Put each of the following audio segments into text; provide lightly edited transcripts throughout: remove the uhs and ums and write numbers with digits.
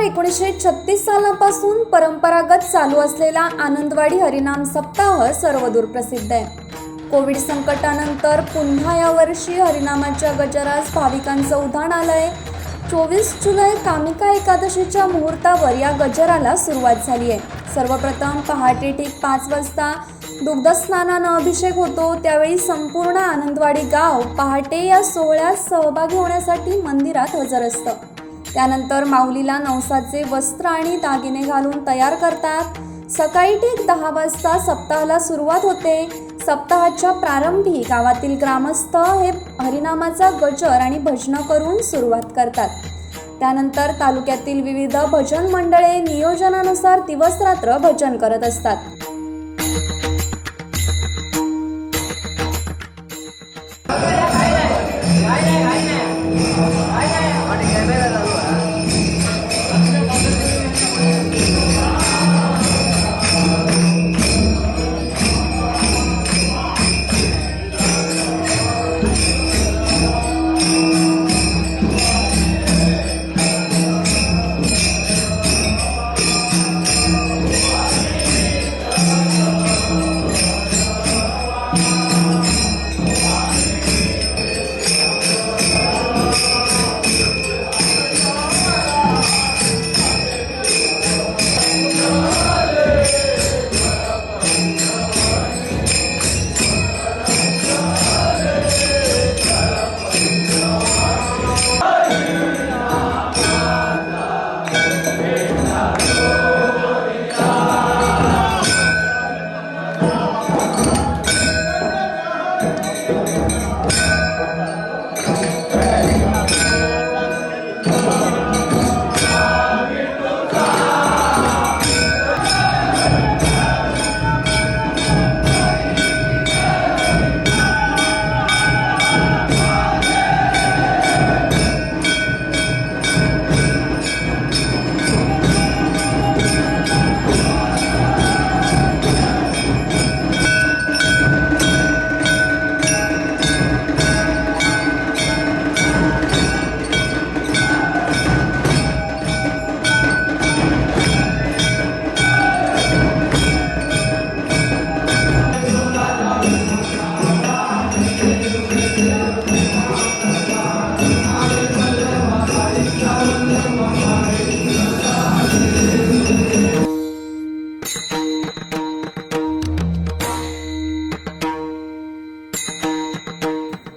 1936 सालापासून परंपरागत चालू असलेला आनंदवाडी हरिनाम सप्ताह सर्वदूर प्रसिद्ध आहे. कोविड संकटानंतर पुन्हा यावर्षी हरिनामाच्या गजरास भाविकांचं उधाण आलंय. 24 जुलै कामिका एकादशीच्या मुहूर्तावर या गजराला सुरुवात झाली आहे. सर्वप्रथम पहाटे ठीक 5 वाजता दुग्धस्नानानं अभिषेक होतो. त्यावेळी संपूर्ण आनंदवाडी गाव पहाटे या सोहळ्यात सहभागी होण्यासाठी मंदिरात हजर असतं. त्यानंतर माऊलीला नवसाचे वस्त्र आणि दागिने घालून तयार करतात. सकाळी ठीक 10 वाजता सप्ताहाला सुरुवात होते. सप्ताहाच्या प्रारंभी गावातील ग्रामस्थ हे हरिनामाचा गजर आणि भजनं करून सुरुवात करतात. त्यानंतर तालुक्यातील विविध भजन मंडळे नियोजनानुसार दिवस रात्र भजन करत असतात.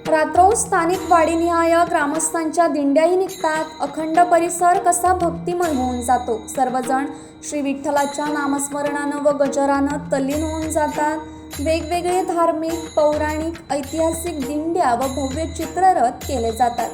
रात्रौ स्थानिक वाडीनिहाय ग्रामस्थांच्या दिंड्याही निघतात. अखंड परिसर कसा भक्तिमय होऊन जातो. सर्वजण श्री विठ्ठलाच्या नामस्मरणानं व गजरानं तल्लीन होऊन जातात. वेगवेगळे धार्मिक, पौराणिक, ऐतिहासिक दिंड्या व भव्य चित्ररथ केले जातात.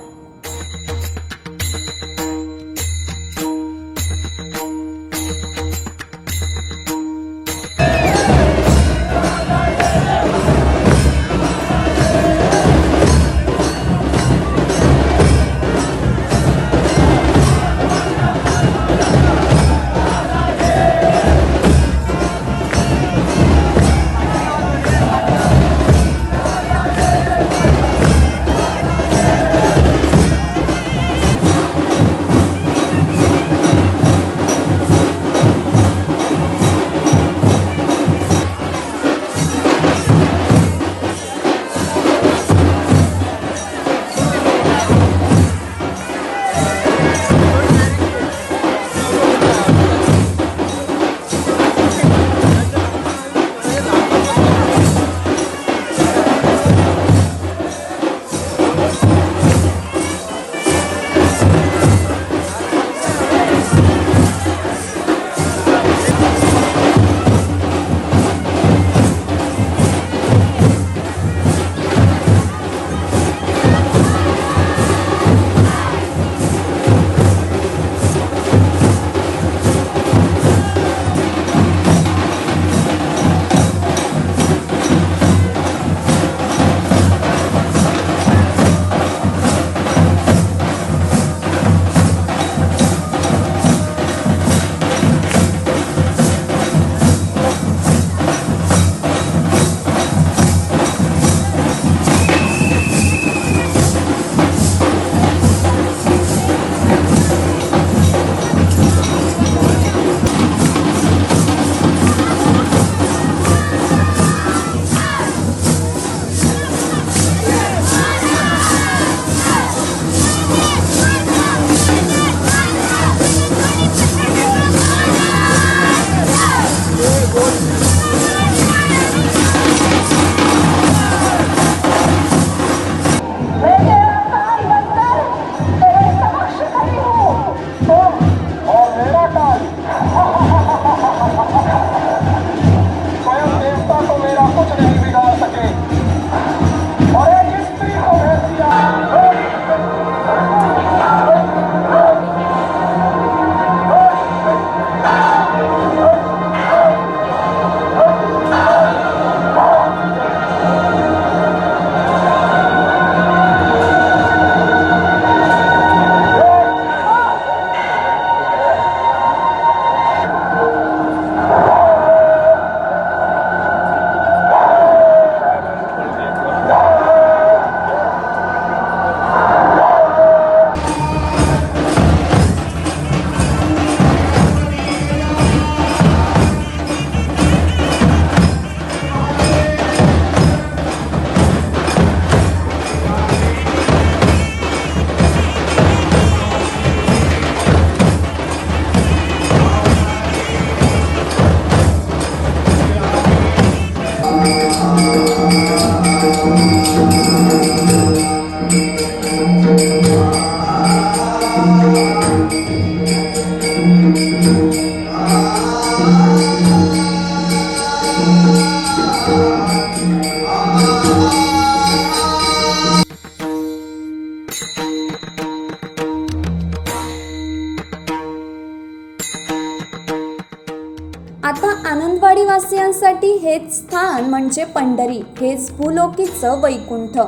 भक्तांसाठी हेच स्थान म्हणजे पंढरी, हेच भूलोकीचं वैकुंठ.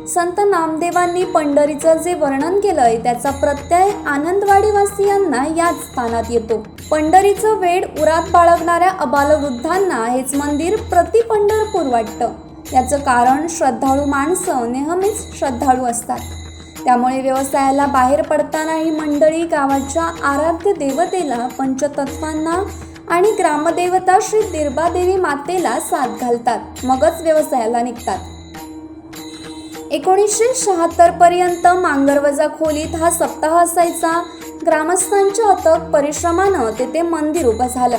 संत नामदेवांनी पंढरीचं जे वर्णन केलंय त्याचा प्रत्यय आनंदवाडीवासियांना याच स्थानात येतो. पंढरीचं वेड उरात बाळगणाऱ्या अबालवृद्धांना हेच मंदिर प्रति पंढरपूर वाटतं. याचं कारण श्रद्धाळू माणसं नेहमीच श्रद्धाळू असतात. त्यामुळे व्यवसायाला बाहेर पडताना ही मंडळी गावाच्या आराध्य देवतेला, पंचतत्वांना आणि ग्रामदेवता श्री दिरबादेवी मातेला साथ घालतात, मगच व्यवसायाला निघतात. 1976 पर्यंत मांगरवजा खोलीत हा सप्ताह असायचा. ग्रामस्थांच्या अथक परिश्रमानं तेथे मंदिर उभं झालं.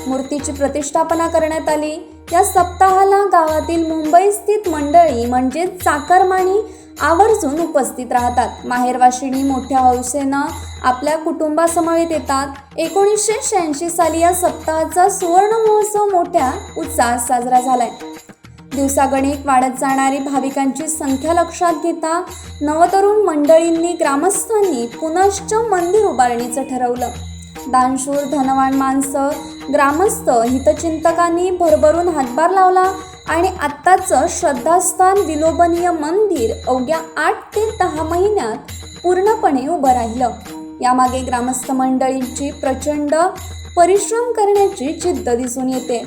मूर्तीची प्रतिष्ठापना करण्यात आली. या सप्ताहाला गावातील मुंबई स्थित मंडळी म्हणजे चाकरमानी आवर्जून उपस्थित राहतात. माहेरवाशिणी मोठ्या हौसेनं आपल्या कुटुंबासमवेत येतात. 1986 साली या सप्ताहाचा सुवर्ण महोत्सव मोठ्या उत्साहात साजरा झालाय. दिवसागणिक वाढत जाणारी भाविकांची संख्या लक्षात घेता नवतरुण मंडळींनी, ग्रामस्थांनी पुनश्च मंदिर उभारणीचं ठरवलं. दानशूर धनवान माणसं, ग्रामस्थ, हितचिंतकांनी भरभरून हातभार लावला आणि आत्ताचं श्रद्धास्थान विलोभनीय मंदिर अवघ्या 8 ते 10 महिन्यात पूर्णपणे उभं राहिलं. यामागे ग्रामस्थ मंडळींची प्रचंड परिश्रम करण्याची जिद्द दिसून येते.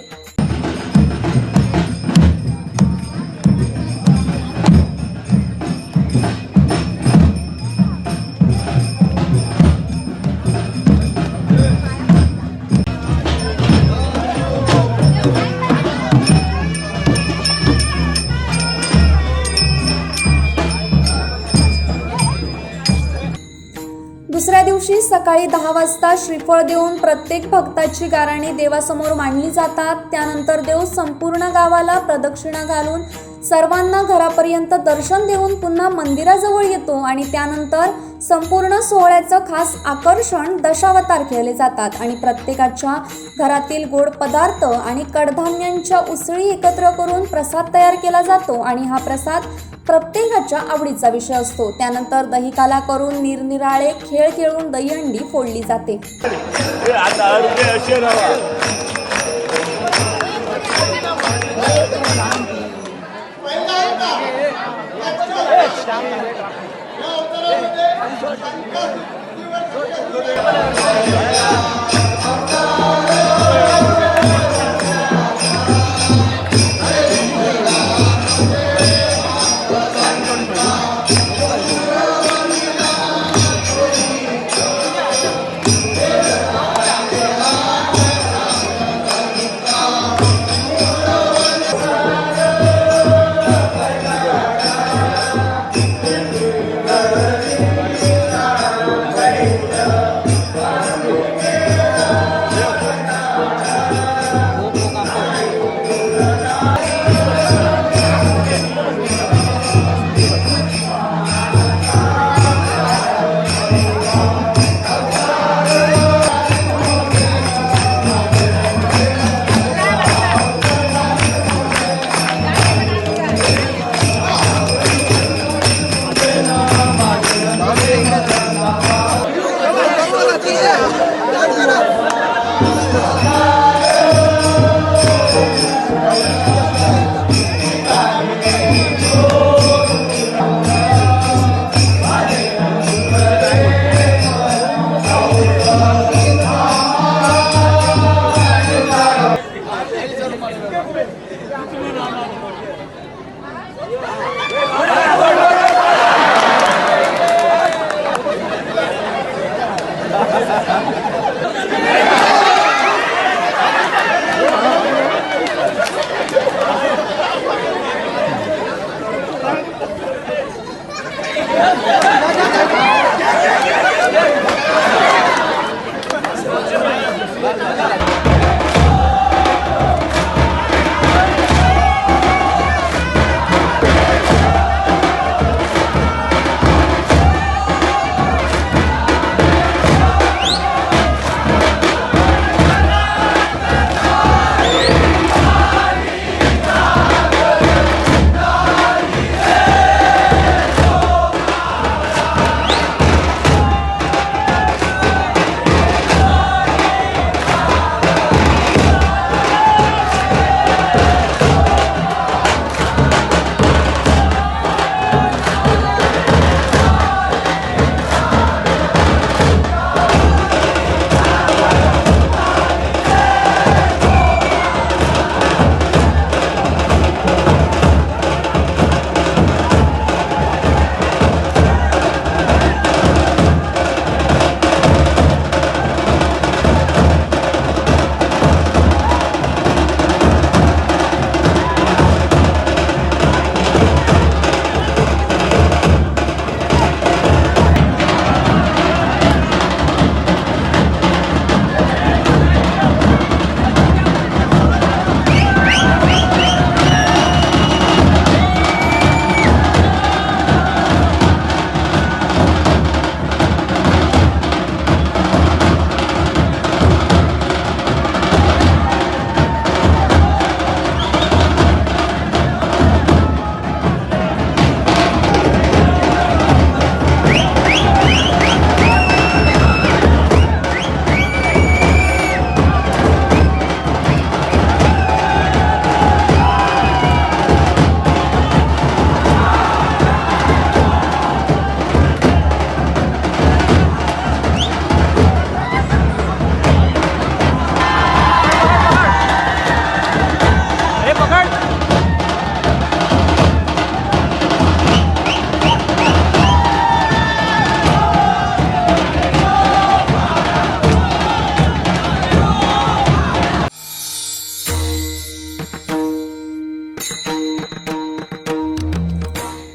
दुसऱ्या दिवशी सकाळी 10 वाजता श्रीफळ देऊन प्रत्येक भक्ताची गाराणी देवासमोर मांडली जातात. त्यानंतर देव संपूर्ण गावाला प्रदक्षिणा घालून सर्वांना घरापर्यंत दर्शन देऊन पुन्हा मंदिराजवळ येतो आणि त्यानंतर संपूर्ण सोहळ्याचं खास आकर्षण दशावतार खेळले जातात आणि प्रत्येकाच्या घरातील गोड पदार्थ आणि कडधान्यांच्या उसळी एकत्र करून प्रसाद तयार केला जातो आणि हा प्रसाद प्रत्येकाच्या आवडीचा विषय असतो. त्यानंतर दहीकाला करून निरनिराळे खेळ खेळून दहीहंडी फोडली जाते.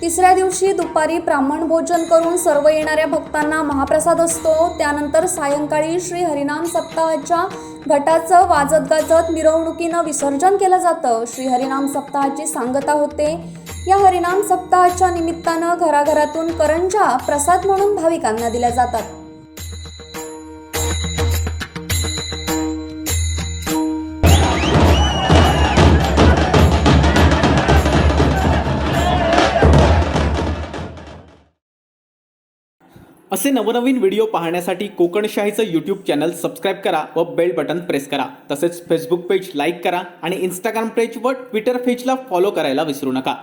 तिसऱ्या दिवशी दुपारी ब्राह्मण भोजन करून सर्व येणाऱ्या भक्तांना महाप्रसाद असतो। त्यानंतर सायंकाळी श्री हरिनाम सप्ताहाच्या घटाचं वाजत गाजत मिरवणुकीनं विसर्जन केलं जातं। श्री हरिनाम सप्ताहाची सांगता होते। या हरिनाम सप्ताहाच्या निमित्तानं घराघरातून करंजा प्रसाद म्हणून भाविकांना दिल्या जातात। असे नवनवीन व्हिडिओ पाहण्यासाठी कोकणशाहीचं यूट्यूब चॅनल सबस्क्राईब करा व बेल बटन प्रेस करा। तसेच फेसबुक पेज लाईक करा आणि इंस्टाग्राम पेज व ट्विटर पेजला फॉलो करायला विसरू नका।